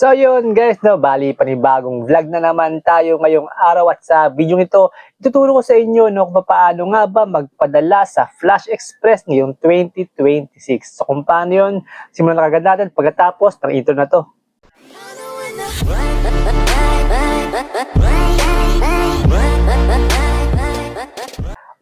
So yun guys, no, bali panibagong vlog na naman tayo ngayong araw at sa video ito, ituturo ko sa inyo no, kung paano nga ba magpadala sa Flash Express ngayong 2026. So kung paano yun, simulan na kagad natin pagkatapos ng intro na to.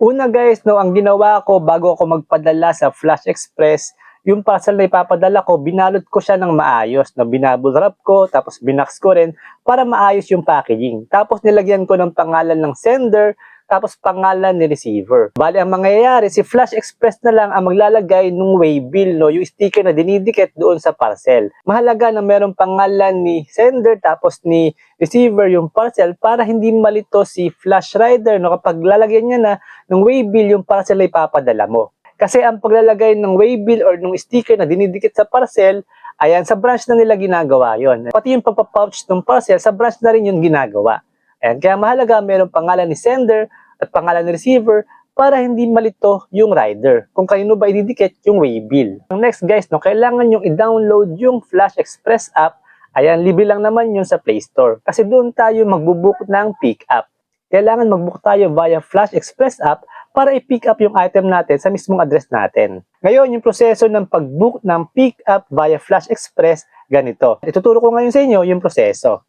Una guys, no, ang ginawa ko bago ako magpadala sa Flash Express, yung parcel na ipapadala ko, binalot ko siya ng maayos. No? Binabble wrap ko, tapos binax ko rin para maayos yung packaging. Tapos nilagyan ko ng pangalan ng sender, tapos pangalan ni receiver. Bali, ang mangyayari, si Flash Express na lang ang maglalagay ng waybill, no? Yung sticker na dinidikit doon sa parcel. Mahalaga na merong pangalan ni sender, tapos ni receiver yung parcel para hindi malito si Flash Rider, no? Kapag lalagyan niya na ng waybill yung parcel na ipapadala mo. Kasi ang paglalagay ng waybill or ng sticker na dinidikit sa parcel, ayan, sa branch na nila ginagawa yon. Pati yung pagpapouch ng parcel, sa branch na rin yung ginagawa. Ayan, kaya mahalaga mayroong pangalan ni sender at pangalan ni receiver para hindi malito yung rider kung kanino ba ididikit yung waybill. Ang next guys, no, kailangan yung i-download yung Flash Express app. Ayan, libre lang naman yun sa Play Store. Kasi doon tayo magbubook ng pick up. Kailangan magbook tayo via Flash Express app para i-pick up yung item natin sa mismong address natin. Ngayon, yung proseso ng pag-book ng pick up via Flash Express, ganito. Ituturo ko ngayon sa inyo yung proseso.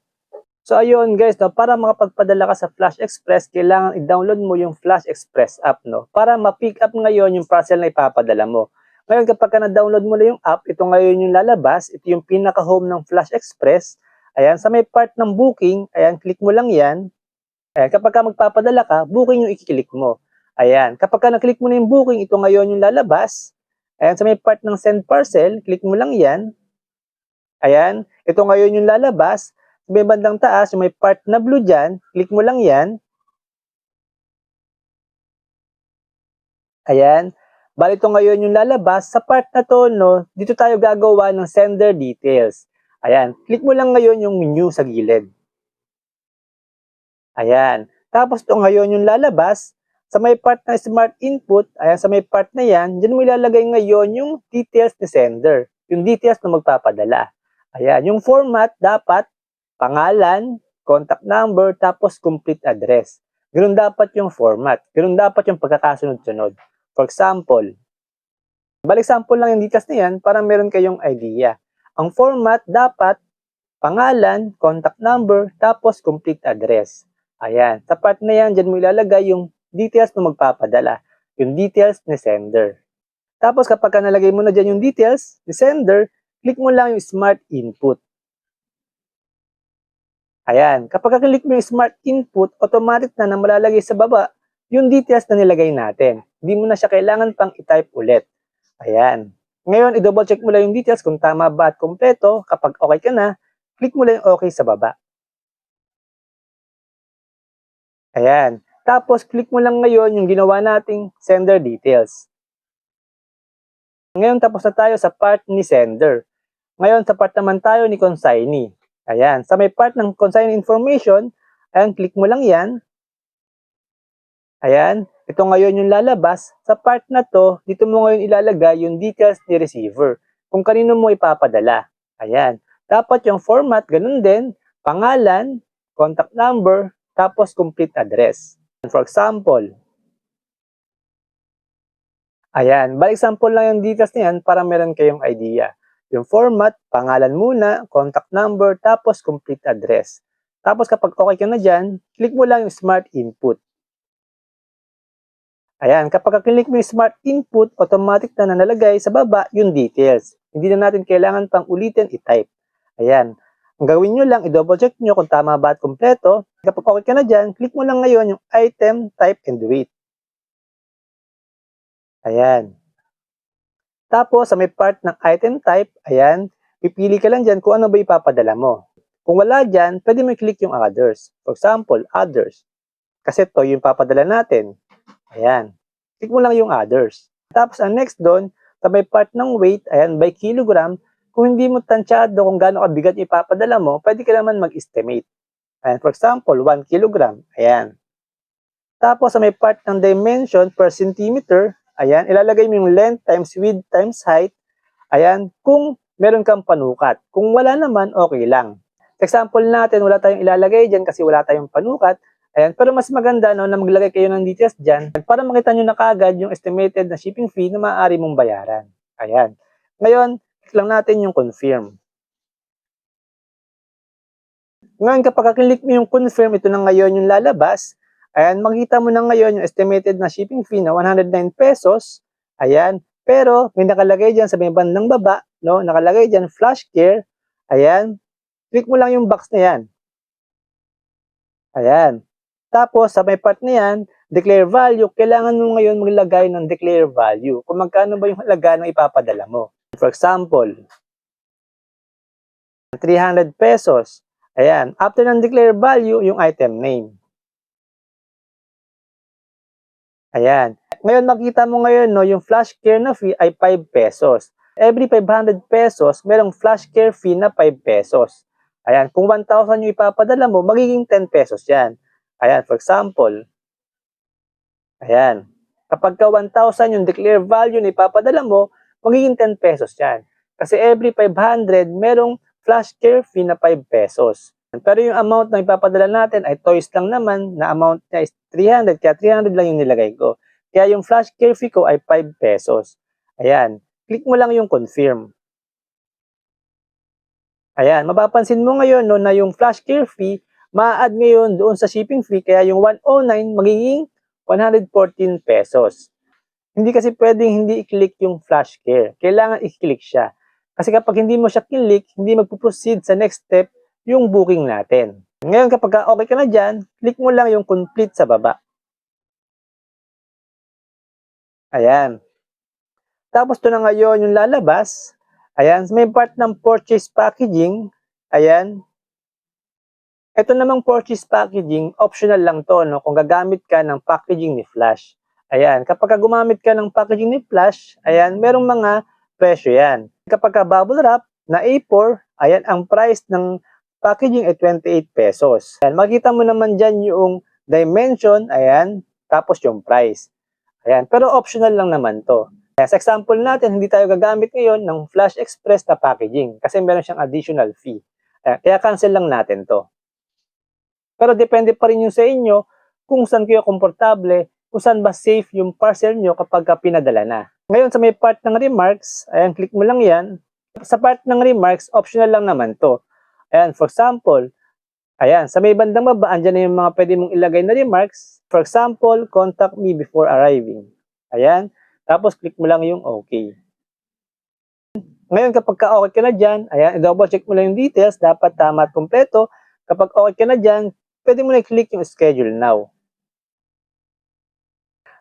So ayun guys, no, para makapagpadala ka sa Flash Express, kailangan i-download mo yung Flash Express app, no, para ma-pick up ngayon yung parcel na ipapadala mo. Ngayon, kapag ka na-download mo na yung app, ito ngayon yung lalabas, ito yung pinaka-home ng Flash Express. Ayan, sa may part ng booking, ayan, click mo lang yan. Ayan, kapag ka magpapadala ka, booking yung i-click mo. Ayan, kapag ka na-click mo na yung booking, ito ngayon yung lalabas. Ayan, sa may part ng send parcel, click mo lang yan. Ayan, ito ngayon yung lalabas. Sa may bandang taas, yung may part na blue dyan, click mo lang yan. Ayan, bali ito ngayon yung lalabas. Sa part na to, no, dito tayo gagawa ng sender details. Ayan, click mo lang ngayon yung menu sa gilid. Ayan, tapos ito ngayon yung lalabas. Sa may part na smart input, ayan, sa may part na yan, dyan mo ilalagay ngayon yung details ni sender. Yung details na magpapadala. Ayan, yung format dapat pangalan, contact number, tapos complete address. Ganun dapat yung format. Ganun dapat yung pagkakasunod-sunod. For example, balik sample lang yung details na yan para meron kayong idea. Ang format dapat pangalan, contact number, tapos complete address. Ayan, sa part na yan, dyan mo ilalagay yung details na magpapadala, yung details ni sender. Tapos kapag ka nalagay mo na dyan yung details ni sender, click mo lang yung smart input. Ayan, kapag ka-click mo yung smart input, automatic na malalagay sa baba yung details na nilagay natin. Hindi mo na siya kailangan pang i-type ulit. Ayan. Ngayon, i-double check mo lang yung details kung tama ba at kompleto. Kapag okay ka na, click mo lang yung okay sa baba. Ayan. Tapos, click mo lang ngayon yung ginawa nating sender details. Ngayon, tapos na tayo sa part ni sender. Ngayon, sa part naman tayo ni consignee. Ayan. Sa may part ng consignee information, ayan, click mo lang yan. Ayan. Ito ngayon yung lalabas. Sa part na to, dito mo ngayon ilalagay yung details ni receiver. Kung kanino mo ipapadala. Ayan. Dapat yung format, ganun din. Pangalan, contact number, tapos complete address. For example, ayan, balik sample lang yung details na yan para meron kayong idea. Yung format, pangalan muna, contact number, tapos complete address. Tapos kapag okay ka na dyan, click mo lang yung smart input. Ayan, kapag click mo yung smart input, automatic na nalagay sa baba yung details. Hindi na natin kailangan pang ulitin i-type. Ayan. Ang gawin nyo lang, i-double check nyo kung tama ba at kompleto. Kapag okay ka na dyan, click mo lang ngayon yung item, type, and wait. Ayan. Tapos, sa may part ng item type, ayan, pipili ka lang dyan kung ano ba ipapadala mo. Kung wala dyan, pwede mo i-click yung others. For example, others. Kasi ito yung papadala natin. Ayan. Click mo lang yung others. Tapos, ang next doon, sa may part ng weight, ayan, by kilogram, kung hindi mo tansyado kung gaano kabigat ipapadala mo, pwede ka naman mag-estimate. Ayan, for example, 1 kilogram. Ayan. Tapos, sa may part ng dimension per centimeter, ayan, ilalagay mo yung length times width times height. Ayan, kung meron kang panukat. Kung wala naman, okay lang. Sa example natin, wala tayong ilalagay dyan kasi wala tayong panukat. Ayan, pero mas maganda no, na maglagay kayo ng details dyan para makita nyo na kaagad yung estimated na shipping fee na maaari mong bayaran. Ayan. Ngayon, click lang natin yung confirm. Ngayon, kapag click mo yung confirm, ito na ngayon yung lalabas. Ayan, makikita mo na ngayon yung estimated na shipping fee na 109 pesos. Ayan, pero may nakalagay dyan sa may bandang baba, no? Nakalagay dyan, flash care. Ayan, click mo lang yung box na yan. Ayan. Tapos, sa may part na yan, declare value, kailangan mo ngayon maglagay ng declare value. Kung magkano ba yung halaga ng ipapadala mo. For example, 300 pesos. Ayan. After ng declare value, yung item name. Ayan. Ngayon, makita mo ngayon, no, yung flash care na fee ay 5 pesos. Every 500 pesos, merong flash care fee na 5 pesos. Ayan. Kung 1,000 yung ipapadala mo, magiging 10 pesos yan. Ayan, for example. Ayan. Kapag ka 1,000 yung declare value na ipapadala mo, magiging 10 pesos yan. Kasi every 500, merong flash care fee na 5 pesos. Pero yung amount na ipapadala natin ay toys lang naman, na amount niya is 300, kaya 300 lang yung nilagay ko. Kaya yung flash care fee ko ay 5 pesos. Ayan. Click mo lang yung confirm. Ayan. Mapapansin mo ngayon no, na yung flash care fee ma-add ngayon doon sa shipping fee, kaya yung 109 magiging 114 pesos. Hindi kasi pwedeng hindi i-click yung flash care. Kailangan i-click siya. Kasi kapag hindi mo siya click, hindi magpo-proceed sa next step yung booking natin. Ngayon kapag okay ka na dyan, click mo lang yung complete sa baba. Ayan. Tapos ito na ngayon yung lalabas. Ayan. May part ng purchase packaging. Ayan. Ito namang purchase packaging, optional lang to, no? Kung gagamit ka ng packaging ni Flash. Ayan, kapag gumamit ka ng packaging ni Flash, ayan, merong mga presyo yan. Kapag bubble wrap na A4, ayan, ang price ng packaging ay 28 pesos. Ayan, makita mo naman dyan yung dimension, ayan, tapos yung price. Ayan, pero optional lang naman to. Ayan, sa example natin, hindi tayo gagamit ngayon ng Flash Express na packaging kasi meron siyang additional fee. Ayan, kaya cancel lang natin to. Pero depende pa rin yung sa inyo kung saan kayo komportable, kung saan ba safe yung parcel nyo kapag pinadala na. Ngayon sa may part ng remarks, ayan, click mo lang yan. Sa part ng remarks, optional lang naman to. Ayan, for example, ayan, sa may bandang baba, andyan na yung mga pwede mong ilagay na remarks. For example, contact me before arriving. Ayan, tapos click mo lang yung okay. Ngayon kapag okay ka na dyan, ayan, i-double check mo lang yung details, dapat tama at kompleto. Kapag okay ka na dyan, pwede mo na i-click yung schedule now.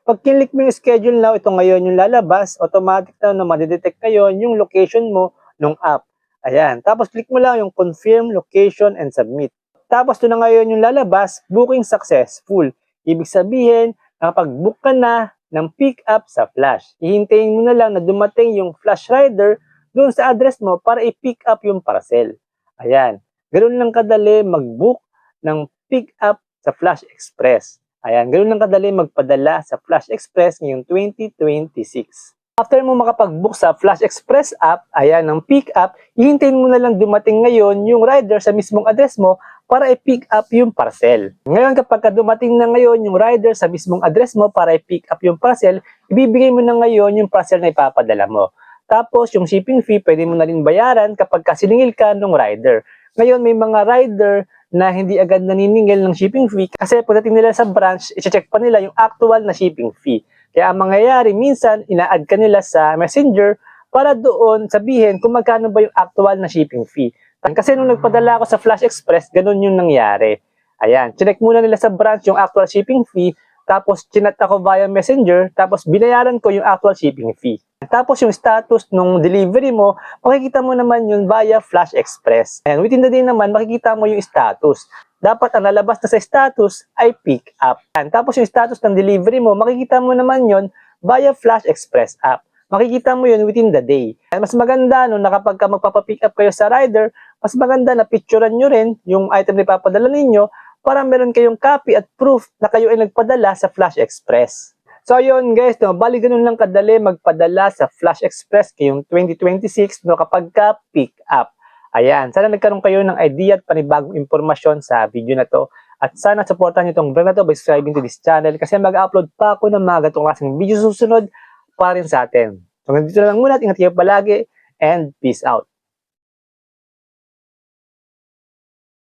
Pag kinlik mo yung schedule now, ito ngayon yung lalabas, automatic na madidetect ngayon yung location mo ng app. Ayan. Tapos click mo lang yung confirm location and submit. Tapos ito na ngayon yung lalabas, booking successful. Ibig sabihin, nakapag-book ka na ng pick up sa Flash. Hihintayin mo na lang na dumating yung Flash Rider doon sa address mo para i-pick up yung parcel. Ayan. Ganoon lang kadali mag-book ng pick up sa Flash Express. Ayan, ganoon lang kadali magpadala sa Flash Express ngayong 2026. After mo makapag-book sa Flash Express app, ayan, ng pick up, hihintayin mo na lang dumating ngayon yung rider sa mismong address mo para i-pick up yung parcel. Ngayon kapag dumating na ngayon yung rider sa mismong address mo para i-pick up yung parcel, ibibigay mo na ngayon yung parcel na ipapadala mo. Tapos yung shipping fee, pwede mo na rin bayaran kapag siningil ka ng rider. Ngayon may mga rider na hindi agad naniningil ng shipping fee kasi pagdating nila sa branch, i-check pa nila yung actual na shipping fee. Kaya ang mangyayari, minsan ina-add ka nila sa messenger para doon sabihin kung magkano ba yung actual na shipping fee. Kasi nung nagpadala ako sa Flash Express, ganun yung nangyari. Ayan, chinek muna nila sa branch yung actual shipping fee, tapos chinat ako via messenger, tapos binayaran ko yung actual shipping fee. Tapos yung status nung delivery mo, makikita mo naman yun via Flash Express. And within the day naman, makikita mo yung status. Dapat ang lalabas na sa status ay pick up. And tapos yung status ng delivery mo, makikita mo naman yun via Flash Express app. Makikita mo yun within the day. And mas maganda no, na kapag magpapapick up kayo sa rider, mas maganda na picturean nyo rin yung item na ipapadala ninyo para meron kayong copy at proof na kayo ay nagpadala sa Flash Express. So ayun guys, no, bali ganun lang kadali magpadala sa Flash Express ngayong 2026 no, kapag ka pick up. Ayan, sana nagkaroon kayo ng idea at panibagong impormasyon sa video na to. At sana supportan niyo itong vlog na to by subscribing to this channel kasi mag-upload pa ako ng mga ganitong klaseng video susunod para rin sa atin. So ganito na lang muna at ingat kayo palagi and peace out.